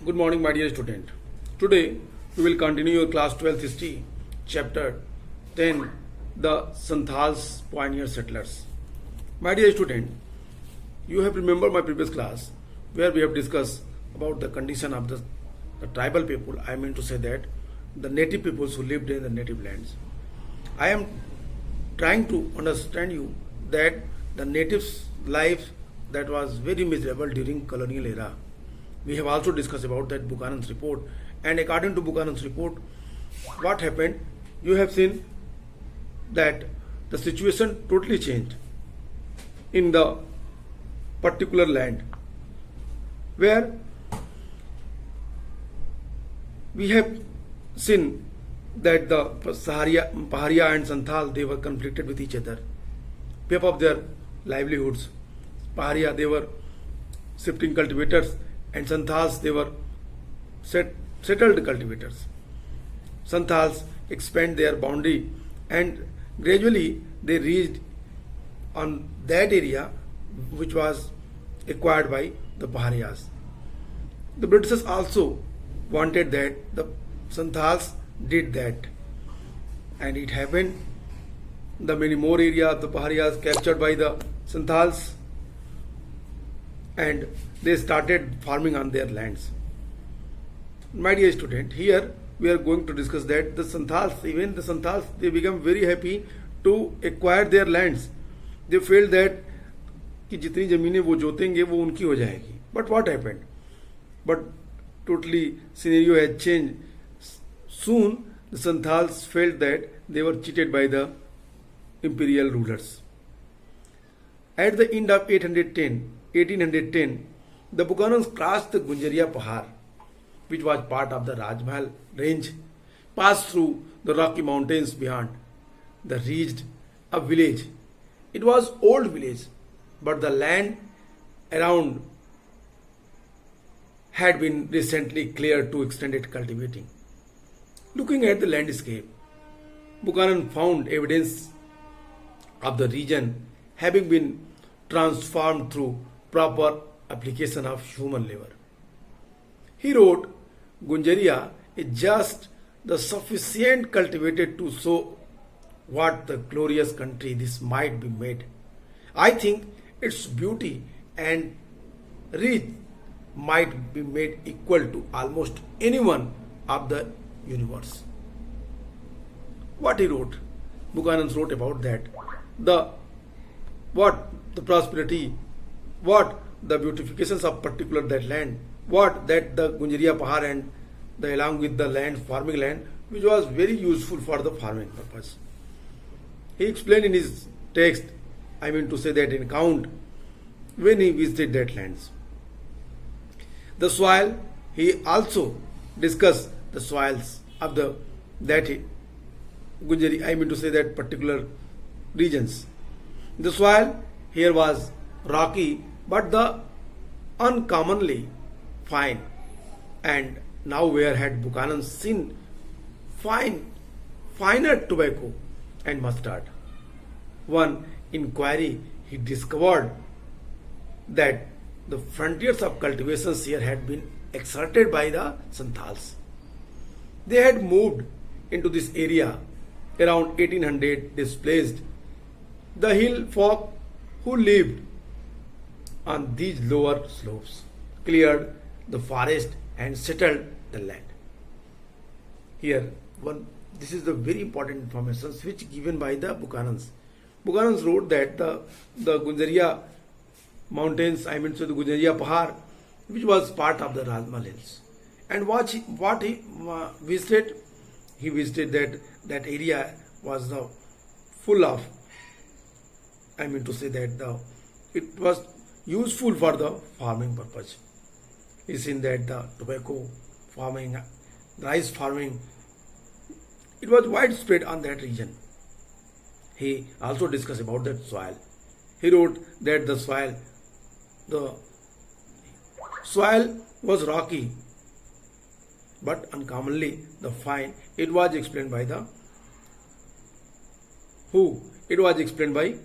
Good morning, my dear student. Today we will continue your class 12th history, chapter 10, the Santhals pioneer settlers. My dear student, you have remembered my previous class where we have discussed about the condition of the tribal people. I mean to say that the native peoples who lived in the native lands. I am trying to understand you that the natives' life that was very miserable during colonial era. We have also discussed about that Buchanan's report, and according to Buchanan's report, what happened? You have seen that the situation totally changed in the particular land where we have seen that the Paharia and Santhal, they were conflicted with each other, pay of their livelihoods. Paharia, they were shifting cultivators, and Santhals, they were settled cultivators. Santhals expand their boundary, and gradually they reached on that area which was acquired by the Paharias. The Britishers also wanted that the Santhals did that, and it happened. The many more area of the Paharias captured by the Santhals, and they started farming on their lands. My dear student, here we are going to discuss that the Santhals, even the Santhals, they become very happy to acquire their lands. They felt that कि जितनी ज़मीनें वो जोतेंगे वो उनकी हो जाएगी. But what happened? But totally scenario had changed. Soon the Santhals felt that they were cheated by the imperial rulers. At the end of 1810, the Buchanans crossed the Gunjaria Pahar, which was part of the Rajmahal range, passed through the Rocky Mountains beyond. They reached a village. It was old village, but the land around had been recently cleared to extended cultivating. Looking at the landscape, Buchanan found evidence of the region having been transformed through proper application of human labor. He wrote, Gunjaria is just the sufficient cultivated to show what the glorious country this might be made. I think its beauty and reach might be made equal to almost anyone of the universe. What he wrote, Buchanan wrote about that. The prosperity, what the beautifications of particular that land, what that the Gunjaria Pahar and the along with the land, farming land, which was very useful for the farming purpose. He explained in his text, I mean to say that in account, when he visited that lands. The soil, he also discussed the soils of that Gunjari, I mean to say that particular regions. The soil here was rocky, but the uncommonly fine. And now where had Buchanan seen finer tobacco and mustard? One inquiry, he discovered that the frontiers of cultivations here had been exerted by the Santhals. They had moved into this area around 1800, displaced the hill folk who lived on these lower slopes, cleared the forest and settled the land. Here, this is the very important information which given by the Buchanans. Buchanans wrote that the Gunjaria mountains, I mean, so the Gunjaria Pahar, which was part of the Rajmahal Hills. And what he visited, he visited that area was full of, I mean to say that it was useful for the farming purpose. He seen that the tobacco farming, rice farming, it was widespread on that region. He also discussed about that soil. He wrote that the soil was rocky, but uncommonly the fine. It was explained by the who? It was explained by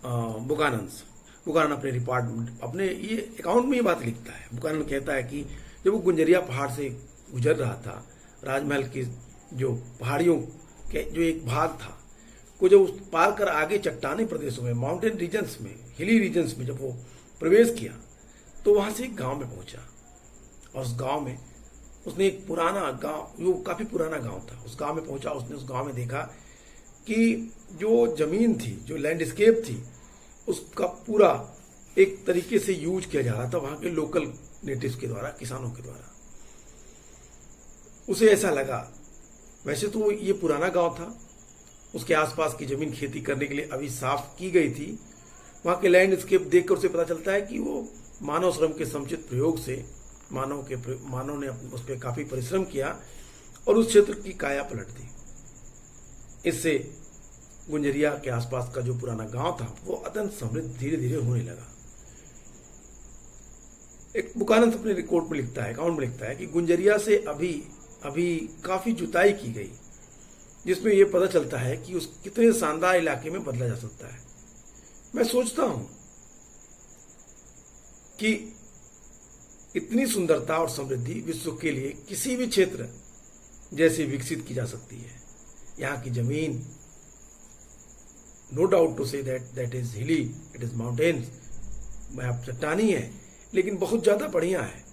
Buchanans. Buchanan अपने report अपने ये account में ये बात लिखता है। Buchanan कहता है कि जब वो गुंजरिया पहाड़ से गुजर रहा था, राजमहल की जो पहाड़ियों के जो एक भाग था को जब पार कर आगे चट्टानी प्रदेशों में, माउंटेन रीजन्स में, हिली रीजन्स में जब वो प्रवेश किया तो वहां से एक गांव में पहुंचा और उस गांव में उसने एक पुराना गांव, वो काफी पुराना गांव था, उस गांव में पहुंचा। उसने उस गांव में देखा कि जो जमीन थी, जो लैंडस्केप थी, उसका पूरा एक तरीके से यूज किया जा रहा था वहां के लोकल नेटिव्स के द्वारा, किसानों के द्वारा। उसे ऐसा लगा, वैसे तो ये पुराना गांव था, उसके आसपास की जमीन खेती करने के लिए अभी साफ की गई थी। वहां के लैंडस्केप देखकर उसे पता चलता है कि वो मानव श्रम के समुचित प्रयोग से मानव ने उस पर काफी परिश्रम किया और उस क्षेत्र की काया पलट दी। इससे गुंजरिया के आसपास का जो पुराना गांव था वो अत्यंत समृद्ध धीरे धीरे होने लगा। एक बुकानन अपने रिकॉर्ड में लिखता है, अकाउंट में लिखता है कि गुंजरिया से अभी काफी जुताई की गई, जिसमें यह पता चलता है कि उस कितने शानदार इलाके में बदला जा सकता है। मैं सोचता हूं कि इतनी सुंदरता और समृद्धि विश्व के लिए किसी भी क्षेत्र जैसे विकसित की जा सकती है। यहाँ की जमीन, no doubt to say that is hilly, it is mountains, चट्टानी है, लेकिन बहुत ज्यादा बढ़िया है।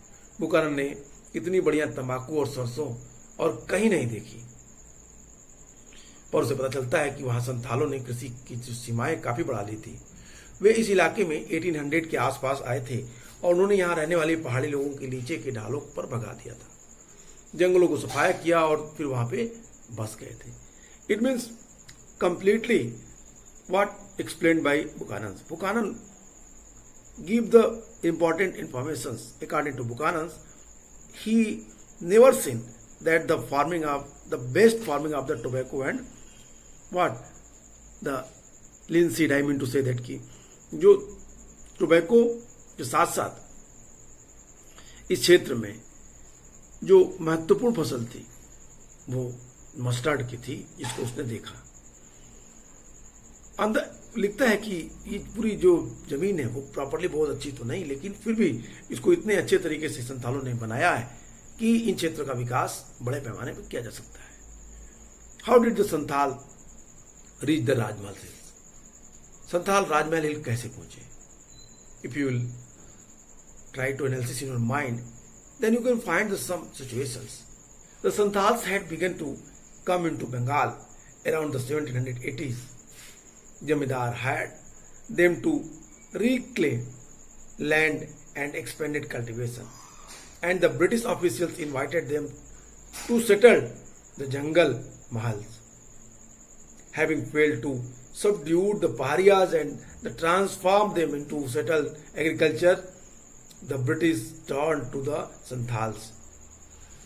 बुकानन ने इतनी बढ़िया तंबाकू और सरसों और कहीं नहीं देखी। पर उसे पता चलता है कि वहां संथालों ने कृषि की जो सीमाएं काफी बढ़ा ली थी। वे इस इलाके में 1800 के आसपास आए थे और उन्होंने यहाँ रहने वाले पहाड़ी लोगों के नीचे के ढालों पर भगा दिया था, जंगलों को सफाया किया और फिर वहां पे बस गए थे। It means completely what explained bye Buchanan. Buchanan give the important informations. According to Buchanan, he never seen that the best farming of the tobacco and what the linseed, I mean to say that कि जो tobacco के साथ साथ इस क्षेत्र में जो महत्वपूर्ण फसल थी वो मस्टर्ड की थी, जिसको उसने देखा। अंदर लिखता है कि ये पूरी जो जमीन है वो प्रॉपर्ली बहुत अच्छी तो नहीं, लेकिन फिर भी इसको इतने अच्छे तरीके से संथालों ने बनाया है कि इन क्षेत्रों का विकास बड़े पैमाने पर किया जा सकता है। How did the Santhal reach the Rajmahal hills? Santhal Rajmahal hill कैसे पहुंचे? If you will try to analysis in your mind, then you can find some situations. The Santhals had begun to come into Bengal around the 1780s. Jamidar had them to reclaim land and expanded cultivation, and the British officials invited them to settle the jungle mahals. Having failed to subdue the Pahariyas and transform them into settled agriculture, the British turned to the Santhals.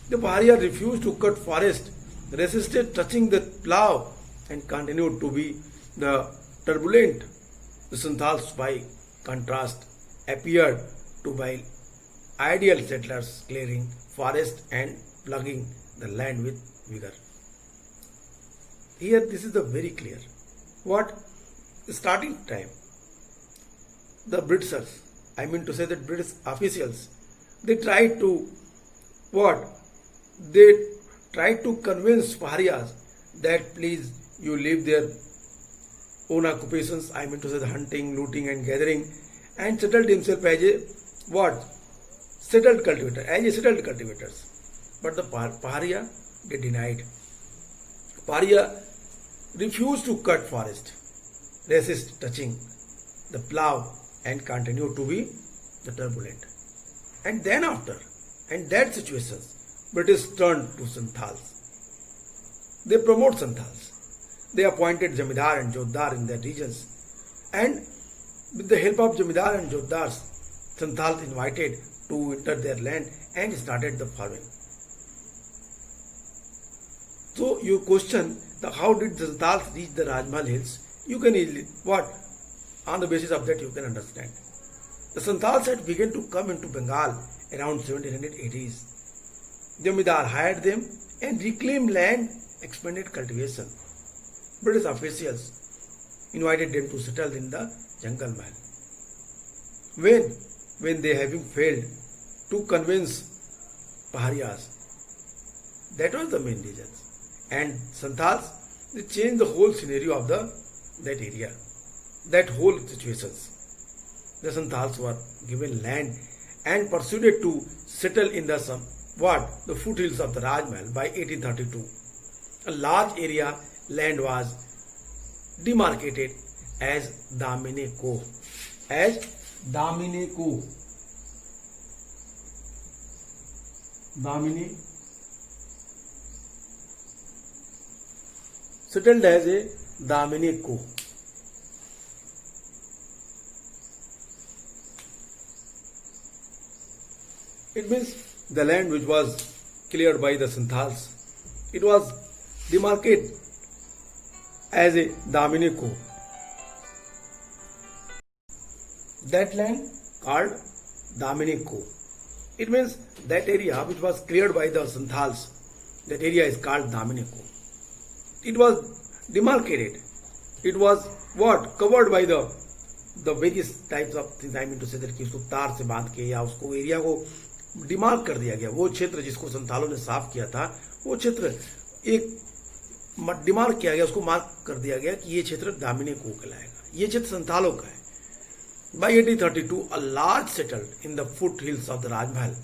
The Pahariya refused to cut forest, resisted touching the plough, and continued to be the turbulent. The Santhals, by contrast, appeared to be ideal settlers, clearing forest and plugging the land with vigor. Here, this is the very clear. What starting time, the Britishers, I mean to say that British officials, they tried to what? They tried to convince Pahariyas that please you leave their own occupations, I mean to say the hunting, looting and gathering, and settled himself as a what? Settled cultivator, as a settled cultivators. But the Pahariya, they denied. Pahariya refused to cut forest, resist touching the plough, and continue to be the turbulent. And then after, and that situations, British turned to Santhals. They promote Santhals. They appointed Jamidar and Jotdar in their regions, and with the help of Jamidar and Jotdars, Santhals invited to enter their land and started the farming. So you question how did the Santhals reach the Rajmahal hills? You can easily, what? On the basis of that you can understand. The Santhals had begun to come into Bengal around 1780s. Jamidar hired them and reclaimed land, expanded cultivation. British officials invited them to settle in the jungle mahal. when they having failed to convince Pahariyas. That was the main reason. And Santals, they changed the whole scenario of that area, that whole situations. The Santals were given land and proceeded to settle in the the foothills of the Rajmahal by 1832. A large area land was demarcated as Damine Ko. Damine settled as a Damine Ko. It means the land which was cleared by the Santals, it was demarcated as a Damine Ko. That land called Damine Ko. It means that area which was cleared by the Santals, that area is called Damine Ko. It was demarcated. It was what? Covered by the various types of things. I mean to say that कि उसको तार से बांध के या उसको area को डिमार्क कर दिया गया. वो क्षेत्र जिसको संथालों ने साफ किया था, वो क्षेत्र एक डिमार्क किया गया, उसको मार्क कर दिया गया कि ये क्षेत्र दामिनी को कहलाएगा, ये क्षेत्र संथालों का है. By 1832, a large settled in the foothills of the Rajmahal.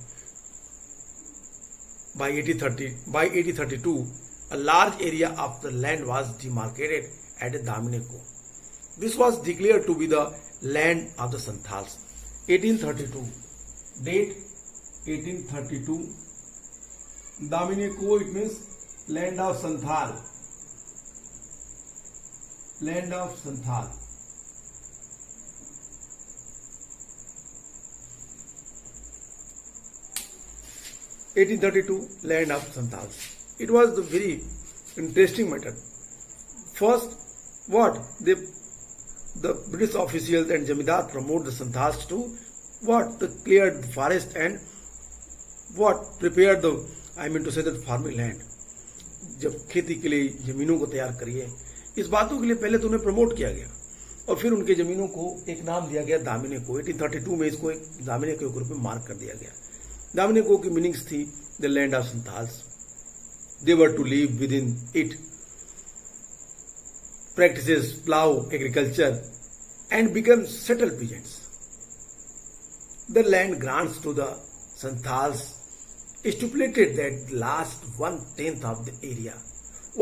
By 1832, a large area of the land was demarcated at Damine Ko. This was declared to be the land of the Santals. 1832. Date 1832. Damine Ko, it means land of Santhal. Land of Santhal. Land of Santals. It was the very interesting matter. First, what the British officials and Jamidar promote the Santals to the cleared forest and prepare the, I mean to say that farming land. जब खेती के लिए जमीनों को तैयार करिए, इस बातों के लिए पहले तो उन्हें प्रमोट किया गया और फिर उनके जमीनों को एक नाम दिया गया दामिने को. 1832 में इसको एक दामिने के ग्रुप में मार्क कर दिया गया. दामिने को की मीनिंग्स थी the land of Santhals. They were to live within it, practices plow agriculture and become settled peasants. The land grants to the Santals stipulated that the last 1/10 of the area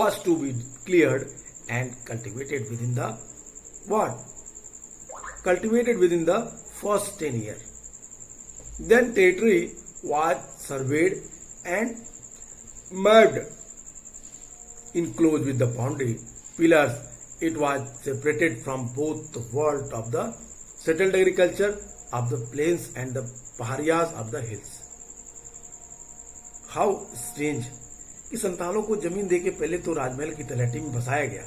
was to be cleared and cultivated within the first 10 years. Then territory was surveyed and mapped, enclosed with the boundary pillars. It was separated from both the world of the settled agriculture of the plains and the pahariyas of the hills. How strange कि संतालों को जमीन देके पहले तो राजमहल की तलहटी में बसाया गया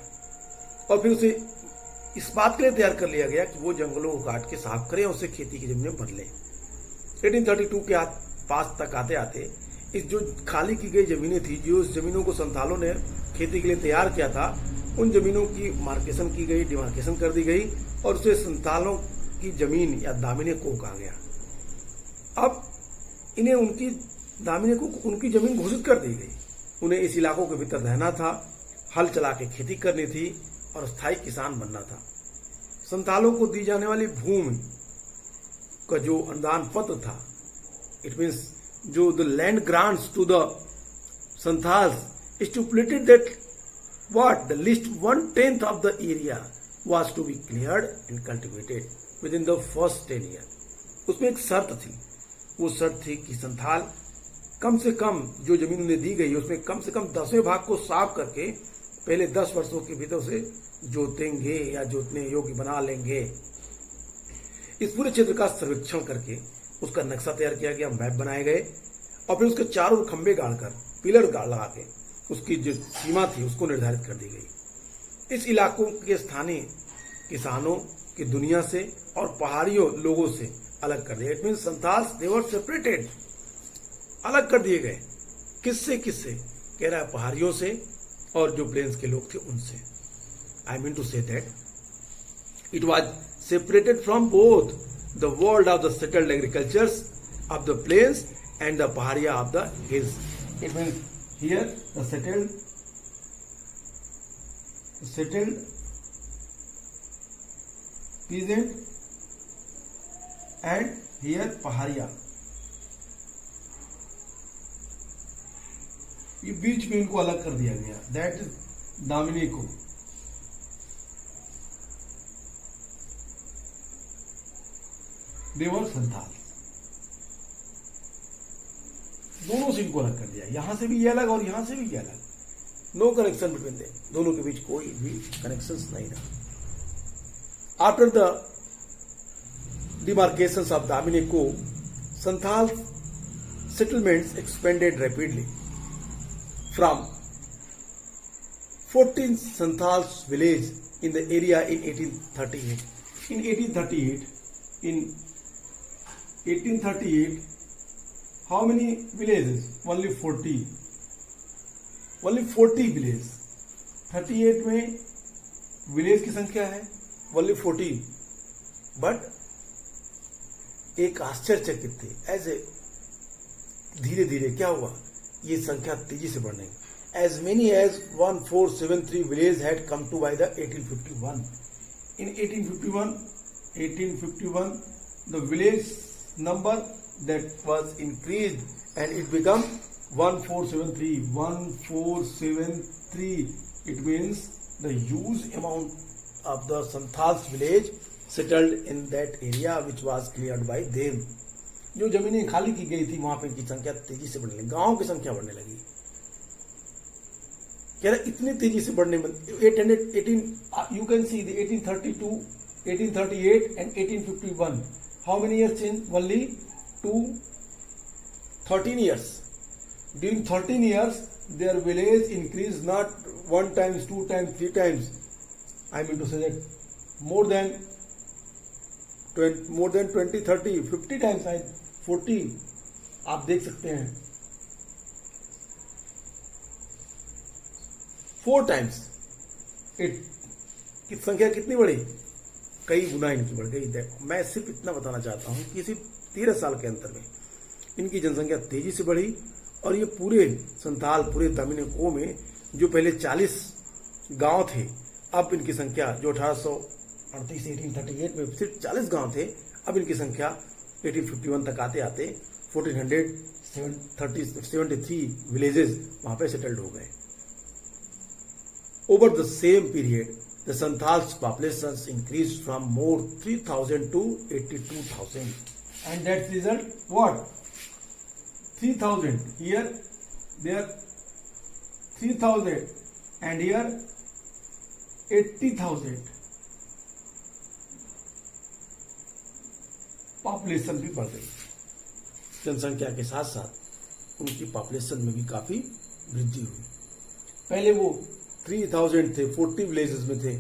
और फिर उसे इस बात के लिए तैयार कर लिया गया कि वो जंगलों को काट के साफ करें, उसे खेती की जमीनें भर ले. 1832 के पास तक आते आते इस जो खाली की गई जमीनें थी, जो उस जमीनों को संथालों ने खेती के लिए तैयार किया था, उन जमीनों की मार्केशन की गई, डिमार्केशन कर दी गई और उसे संथालों की जमीन या दामिने को कहा गया. अब इन्हें उनकी दामिने को उनकी जमीन घोषित कर दी गई. उन्हें इस इलाकों के भीतर रहना था, हल चला के खेती करनी थी और स्थायी किसान बनना था. संथालों को दी जाने वाली भूमि का जो अनुदान पत्र था, इट मीन्स जो the land grants to the Santhals stipulated that the least 1/10 of the area was to be cleared and cultivated within the first 10 years. उसमें एक शर्त थी, वो शर्त थी कि संथाल कम से कम जो जमीन उन्हें दी गई उसमें कम से कम 10वें भाग को साफ करके पहले 10 वर्षों के भीतर उसे जोतेंगे या जोतने योग्य बना लेंगे. इस पूरे क्षेत्र का सर्वेक्षण करके उसका नक्शा तैयार किया गया, मैप बनाए गए और फिर उसके चारों खंबे गाड़कर पिलर लगा के उसकी जो सीमा थी उसको निर्धारित कर दी गई. इस इलाकों के स्थानीय किसानों की दुनिया से और पहाड़ियों लोगों से अलग कर दिया. It mean Santhals they were separated, अलग कर दिए गए. किससे कह रहा है, पहाड़ियों से और जो प्लेन्स के लोग थे उनसे. I mean to say that it was separated from both the world of the settled agricultures of the plains and the Paharia of the hills. It means here the settled peasant and here Paharia. ये बीच में इनको अलग कर दिया गया. That is Damini को. देवर संथाल, दोनों से इनको अलग कर दिया. यहां से भी ये अलग और यहां से भी ये अलग. No connection between them. दोनों के बीच कोई भी कनेक्शंस नहीं रहा. After the demarcations of Damineko, Santhal settlements expanded rapidly. From 14 Santhal villages in the area in 1838. In 1838, how many villages? Only 40. Only 40 villages. 38 में विलेज की संख्या है only 40. बट एक आश्चर्यचकित थे. ऐसे धीरे धीरे क्या हुआ, ये संख्या तेजी से बढ़ने. As many as 1473 villages had come to by the 1851. In 1851, the village number that was increased and it became 1473. 1473. It means the huge amount of the Santhals village settled in that area which was cleared by them. जो जमीनें खाली की गई थी वहां पे इनकी संख्या तेजी से बढ़ने लगी. गांव की संख्या बढ़ने लगी. कह रहे इतनी तेजी से बढ़ने में 818 you can see the 1832, 1838 and 1851. How many years change? Only 13 years. During 13 years, their village increased not 1 times, 2 times, 3 times. I mean to say that more than 20, 30, 50 times, 40. आप देख सकते हैं 4 times. की संख्या कितनी बढ़ी? कई गुना इनकी बढ़ गई. मैं सिर्फ इतना बताना चाहता हूं कि सिर्फ 13 साल के अंतर में इनकी जनसंख्या तेजी से बढ़ी. और ये पूरे संथाल, पूरे दामिनेको में जो पहले 40 गांव थे, अब इनकी संख्या जो 1838 1838 में सिर्फ 40 गांव थे, अब इनकी संख्या 1851 तक आते आते 1473 विलेजेस वहां पे सेटल्ड हो गए. Over the same period the Santhals population increase from more 3000 to 82,000. And that result what? 3000 here, there 3000 and here 80,000. Population भी बढ़ गई. जनसंख्या के साथ साथ उनकी पॉपुलेशन में भी काफी वृद्धि हुई. पहले वो 3000 थे, 40 विलेजेस में थे,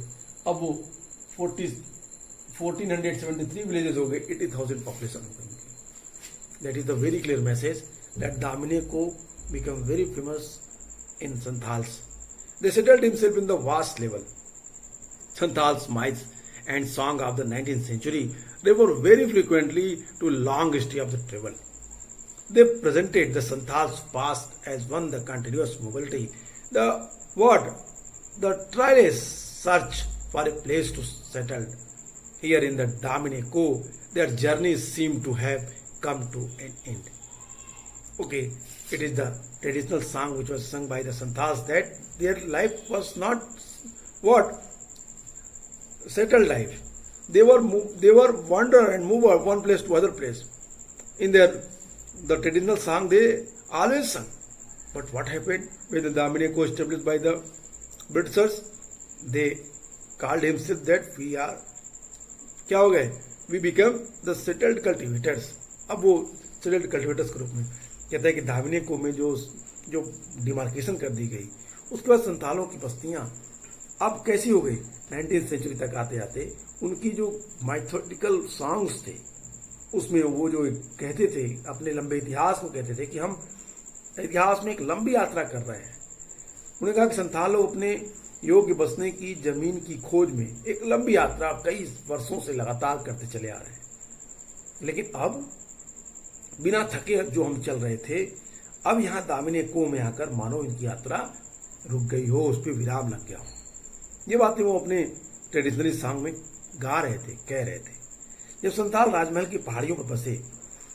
अब वो 1473 विलेजेस हो गए, 80,000 पॉपुलेशन हो गई. That is the very clear message that Damineko became very famous in Santhals. They settled himself in the vast level. Santhals myths and song of the 19th century refer very frequently to long history of the travel. They presented the Santhals past as one the continuous mobility. The tireless search for a place to settle. Here in the Damineko, their journeys seem to have come to an end. Okay, it is the traditional song which was sung by the Santhals that their life was not settled life. They were wander and move one place to other place. In the traditional song they always sung. But what happened when the Damineko established by the Britishers? They called himself that we are क्या हो गए? We became the settled cultivators. अब वो settled cultivators के रूप में कहता है कि दामिनेको में जो डिमार्केशन कर दी गई, उसके बाद संथालों की बस्तियां अब कैसी हो गई? 19th सेंचुरी तक आते आते उनकी जो माइथोलॉजिकल सॉन्ग्स थे उसमें वो जो कहते थे, अपने लंबे इतिहास को कहते थे कि हम इतिहास में एक लंबी यात्रा कर रहे हैं. उन्होंने कहा कि संथालों अपने योग्य बसने की जमीन की खोज में एक लंबी यात्रा कई वर्षों से लगातार करते चले आ रहे हैं. लेकिन अब बिना थके जो हम चल रहे थे, अब यहाँ दामिने को में आकर मानो इनकी यात्रा रुक गई हो, उस पर विराम लग गया हो। ये बातें वो अपने ट्रेडिशनली सॉन्ग में गा रहे थे, कह रहे थे। जब संथाल राजमहल की पहाड़ियों पर बसे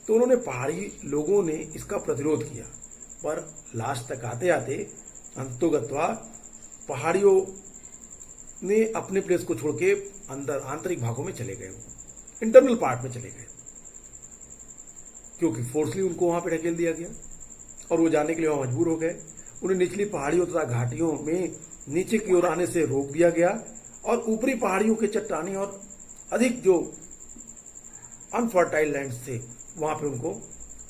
तो उन्होंने पहाड़ी लोगों ने इसका प्रतिरोध किया, पर लास्ट तक आते आते अंतोगत्वा पहाड़ियों ने अपने प्लेस को छोड़ के अंदर आंतरिक भागों में चले गए, इंटरनल पार्ट में चले गए, क्योंकि फोर्सली उनको वहां पे ढकेल दिया गया और वो जाने के लिए वहां मजबूर हो गए। उन्हें निचली पहाड़ियों तथा घाटियों में नीचे की ओर आने से रोक दिया गया और ऊपरी पहाड़ियों के चट्टानी और अधिक जो अनफर्टाइल लैंड्स थे वहां पे उनको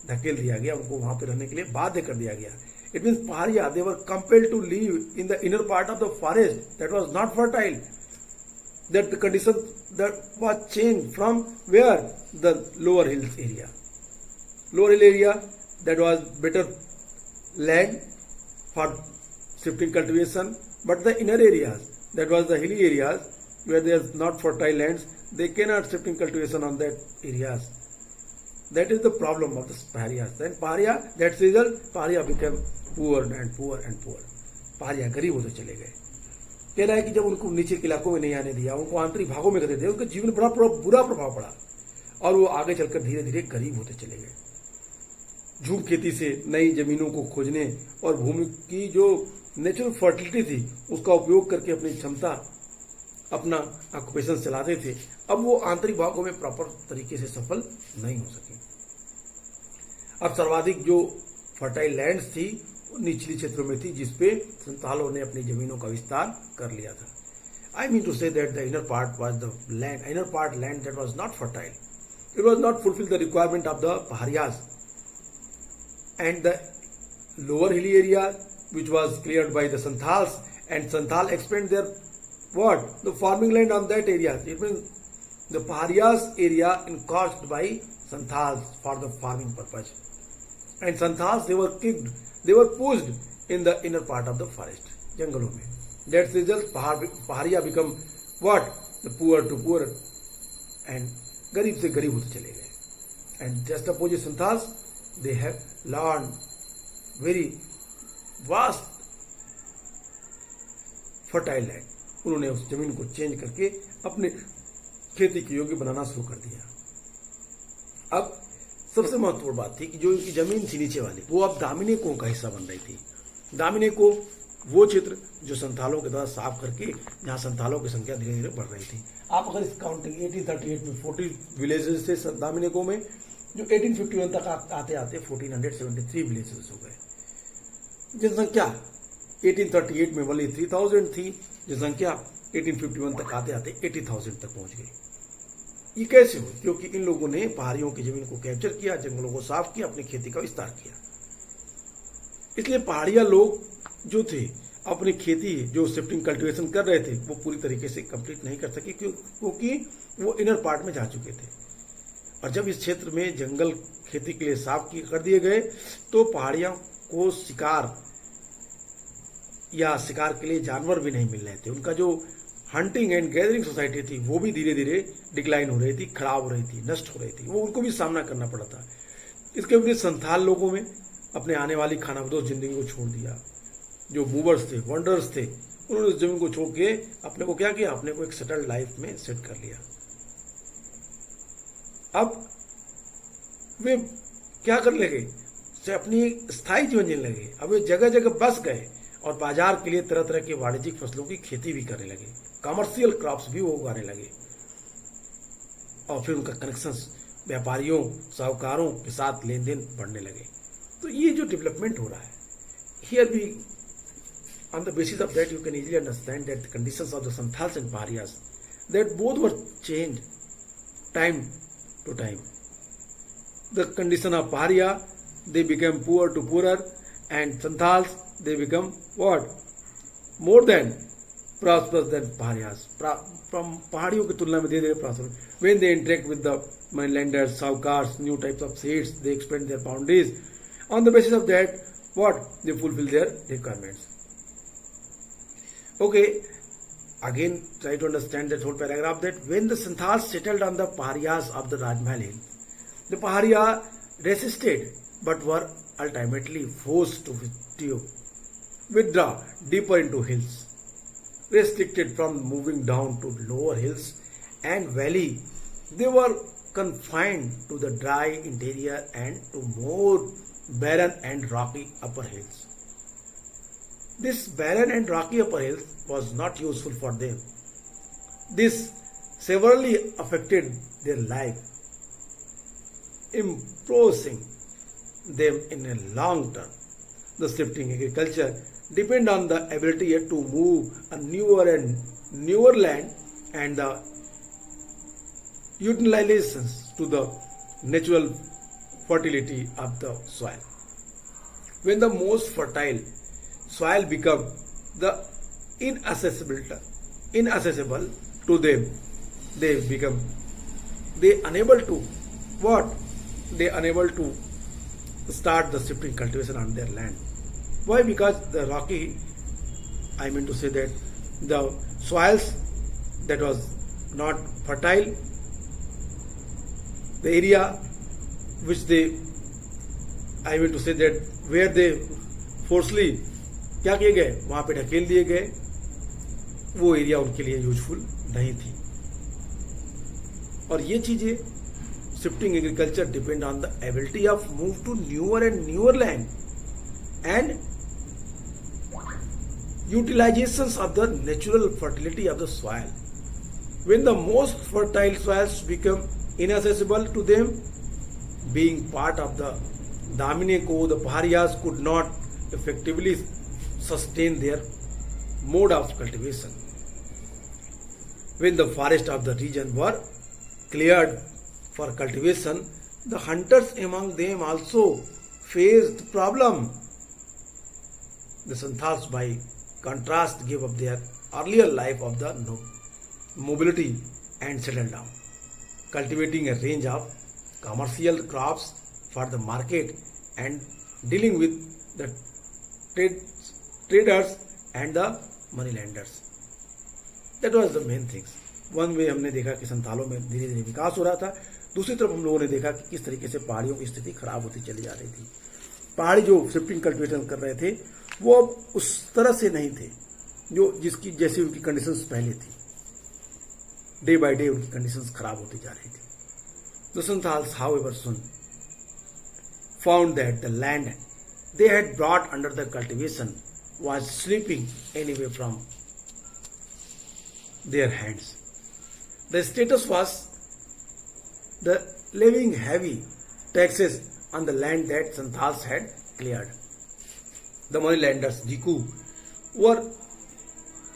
धकेल दिया गया, उनको वहां पे रहने के लिए बाध्य कर दिया गया। It means Pahariya they were compelled to leave in the inner part of the forest that was not fertile, that the condition that was change from where the lower hills area, lower hill area that was better land for shifting cultivation, but the inner areas that was the hilly areas where there is not fertile lands, they cannot shifting cultivation on that areas. That is the problem of the paharias. Then paharia, that's result paharia became poor and poor and poor. पहाड़िया गरीब होते चले गए। कह रहा है कि जब उनको नीचे के इलाकों में नहीं आने दिया, उनको आंतरिक भागों में कर दिया, उनके जीवन बड़ा बुरा प्रभाव पड़ा और वो आगे चलकर धीरे धीरे गरीब होते चले गए। झूम खेती से नई जमीनों को खोजने और भूमि की जो नेचुरल फर्टिलिटी थी उसका उपयोग करके अपनी क्षमता, अपना ऑक्यूपेशन चलाते थे, अब वो आंतरिक भागों में प्रॉपर तरीके से सफल नहीं हो सके। अब सर्वाधिक जो फर्टाइल लैंड्स थी वो निचली क्षेत्रों में थी, जिसपे संथालों ने अपनी जमीनों का विस्तार कर लिया था। I mean to say that the inner part was the land, inner part land that was not fertile, it was not fulfill the requirement of the Paharias, and the lower hilly area which was cleared by the Santhals, and Santhal expand their what? The farming land on that area. It means the Pahariya's area encroached by Santhals for the farming purpose. And Santhals, they were kicked, they were pushed in the inner part of the forest, जंगलों में. That's the result. Pahariya become what? The poor to poor, and गरीब से गरीब होते चले गए. And just opposite Santhals, they have learned very vast fertile land. उन्होंने उस जमीन को चेंज करके अपने खेती के योग्य बनाना शुरू कर दिया। अब सबसे महत्वपूर्ण बात थी कि जो इनकी जमीन थी नीचे वाली, वो अब दामिने को का हिस्सा बन रही थी। दामिने को वो क्षेत्र जो संथालों के द्वारा साफ करके जहां संथालों की संख्या धीरे धीरे बढ़ रही थी। आप अगर इस काउंटिंग 1838 में 40 विलेजेस थे दामिने को में, जो 1851 तक आते आते 1473 विलेजेस हो गए। जनसंख्या 1838 में वली 3000 थी, जनसंख्या 1851 तक आते आते 80,000 तक पहुंच गई। ये कैसे हुई? क्योंकि इन लोगों ने पहाड़ियों की जमीन को कैप्चर किया, जंगलों को साफ किया, अपनी खेती का विस्तार किया। इसलिए पहाड़िया लोग जो थे अपनी खेती जो शिफ्टिंग कल्टीवेशन कर रहे थे वो पूरी तरीके से कंप्लीट नहीं कर सके, क्योंकि वो इनर पार्ट में जा चुके थे। और जब इस क्षेत्र में जंगल खेती के लिए साफ कर दिए गए तो पहाड़ियों को शिकार या शिकार के लिए जानवर भी नहीं मिल रहे थे। उनका जो हंटिंग एंड गैदरिंग सोसाइटी थी वो भी धीरे धीरे डिक्लाइन हो रही थी, खराब हो रही थी, नष्ट हो रही थी, वो उनको भी सामना करना पड़ा था। इसके विपरीत संथाल लोगों में अपने आने वाली खानाबदोश जिंदगी को छोड़ दिया। जो मूवर्स थे, वंडर्स थे, उन्होंने उस जमीन को छोड़ के अपने को क्या किया, अपने को एक सेटल्ड लाइफ में सेट कर लिया। अब वे क्या करने लगे, से अपनी स्थायी जीवन जीने लगे। अब वे जगह जगह बस गए और बाजार के लिए तरह तरह के वाणिज्यिक फसलों की खेती भी करने लगे, कमर्शियल क्रॉप्स भी वो उगाने लगे। और फिर उनका कनेक्शन व्यापारियों, साहूकारों के साथ लेन देन बढ़ने लगे। तो ये जो डेवलपमेंट हो रहा है, हियर भी on the basis of that you can easily understand that the conditions of the Santhals and Pahariyas, that both were changed time to time. The condition of Pahariya, they became poor to poorer, and Santhals, they become what? More than prosperous than Pahariyas. From पहाड़ियों की तुलना में धीरे धीरे prosperous. When they interact with the mainlanders, saukars, new types of seeds, they expand their boundaries. On the basis of that, what? They fulfill their requirements. Okay, again try to understand that whole paragraph, that when the Santhals settled on the Pahariyas of the Rajmahal Hill, The Paharia resisted but were ultimately forced to withdraw deeper into hills, restricted from moving down to lower hills and valley. They were confined to the dry interior and to more barren and rocky upper hills. This barren and rocky upper hills was not useful for them. This severely affected their life, imposing them in a long term. The shifting agriculture depend on the ability to move a newer and newer land and the utilizations to the natural fertility of the soil. When the most fertile soil become the inaccessible to them, they unable to what? They unable to start the shifting cultivation on their land. Why? Because the rocky, I mean to say that the soils that was not fertile, the area which they, I mean to say that where they forcefully क्या किए गए, वहां पे ढकेल दिए गए, वो area उनके लिए यूजफुल नहीं थी. और ये चीजें shifting agriculture depend on the ability of move to newer and newer land and utilizations of the natural fertility of the soil. When the most fertile soils become inaccessible to them, being part of the Damine Co, the Paharias could not effectively sustain their mode of cultivation. When the forests of the region were cleared for cultivation, the hunters among them also faced problem. The Santals, by contrast, gave up their earlier life of the mobility and settled down, cultivating a range of commercial crops for the market and dealing with the traders and the moneylenders. That was the main things. One way हमने देखा कि संतालों में धीरे धीरे विकास हो रहा था. दूसरी तरफ हम लोगों ने देखा कि किस तरीके से पहाड़ियों की स्थिति खराब होती चली जा रही थी. पहाड़ी जो शिफ्टिंग कल्टिवेशन कर रहे थे वो अब उस तरह से नहीं थे जो जिसकी जैसी उनकी कंडीशंस पहले थी. डे बाय डे उनकी कंडीशंस खराब होती जा रही थी. The Santals, however, soon found that the land they had brought under the cultivation was slipping anyway from their hands. The status was the levying heavy taxes on the land that Santals had cleared. The moneylenders, Diku, were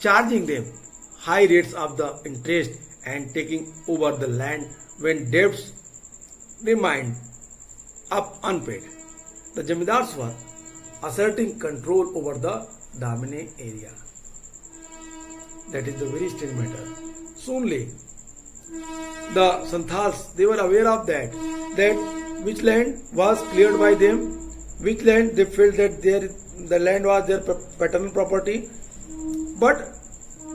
charging them high rates of the interest and taking over the land when debts remained up unpaid. The Jamidars were asserting control over the Damine area. That is the very strange matter. Soonly, the Santals, they were aware of that which land was cleared by them, which land they felt that the land was their paternal property, but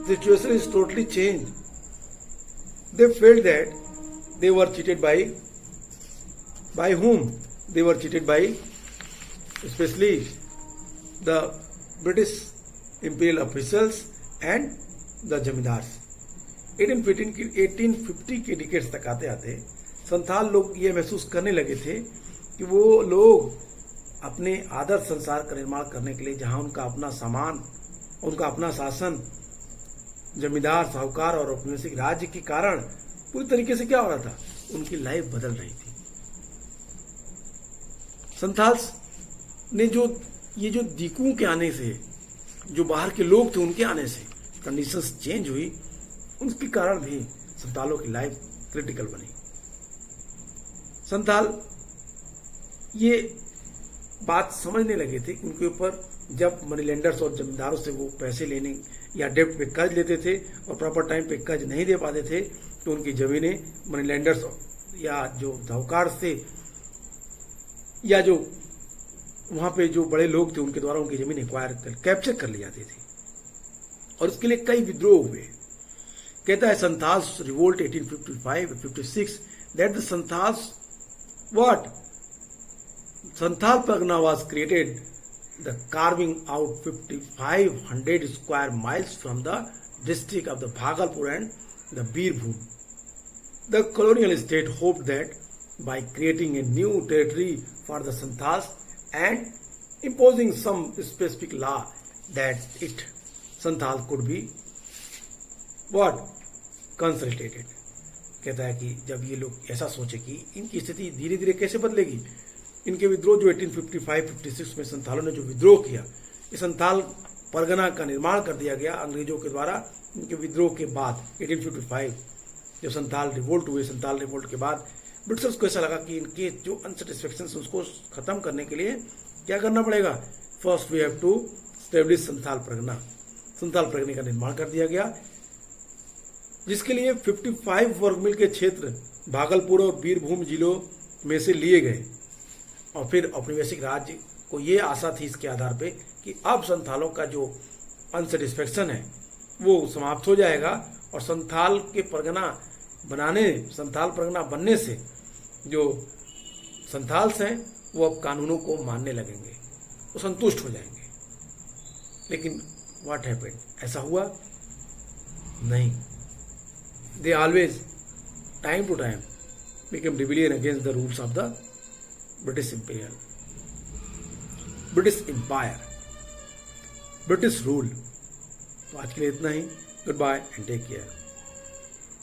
the situation is totally changed. They felt that they were cheated by whom? They were cheated by especially the British imperial officials and the zamindars. 1850 के decades तक आते आते संथाल लोग ये महसूस करने लगे थे कि वो लोग अपने आदर्श संसार का निर्माण करने के लिए जहां उनका अपना सामान, उनका अपना शासन, जमींदार, साहूकार और औपनिवेशिक राज्य के कारण पूरी तरीके से क्या हो रहा था, उनकी लाइफ बदल रही थी. संथाल्स ने ये जो दीकुओं के आने से, जो बाहर के लोग थे उनके आने से कंडीशंस चेंज हुई, उनके कारण भी संतालों की लाइफ क्रिटिकल बनी. संताल ये बात समझने लगे थे उनके ऊपर जब मनी लेंडर्स और जमींदारों से वो पैसे लेने या डेप्ट पे कर्ज लेते थे और प्रॉपर टाइम पे कर्ज नहीं दे पाते थे तो उनकी जमीनें मनी लेंडर्स या जो साहूकार थे या जो वहां पे जो बड़े लोग थे उनके द्वारा उनकी जमीन एक्वायर कैप्चर कर ली जाती थी और इसके लिए कई विद्रोह हुए. कहता है Santhals revolt 1855-56 that the Santhals what? Santhal Pargana was created, the carving out 5,500 square miles from the district of the Bhagalpur and the Birbhum. The colonial state hoped that by creating a new territory for the Santhals and imposing some specific law that it Santhal could be what? Consolidated. कहता है कि जब ये लोग ऐसा सोचे कि इनकी स्थिति धीरे धीरे कैसे बदलेगी, इनके विद्रोह जो 1855-56 में संथालों ने जो विद्रोह किया, इस संथाल परगना का निर्माण कर दिया गया अंग्रेजों के द्वारा। इनके विद्रोह के बाद 1855 जब संथाल रिवोल्ट हुए, संथाल रिवोल्ट के बाद ब्रिटिशर्स को ऐसा लगा कि इनके जो अनसेटिस्फेक्शन उसको खत्म करने के लिए क्या करना पड़ेगा, first we have to establish Santhal Pargana. Santhal परगने का निर्माण कर दिया गया, जिसके लिए 55 वर्ग मील के क्षेत्र भागलपुर और बीरभूम जिलों में से लिए गए। और फिर औपनिवेशिक राज्य को ये आशा थी इसके आधार पे कि अब संथालों का जो अनसेटिस्फेक्शन है वो समाप्त हो जाएगा और संथाल परगना बनने से जो संथाल्स हैं वो अब कानूनों को मानने लगेंगे, वो संतुष्ट हो जाएंगे। लेकिन व्हाट हैपेंड, ऐसा हुआ नहीं। They always, time to time, became rebellion against the rules of the British Empire, British rule। तो आज के लिए इतना ही। Good bye and take care.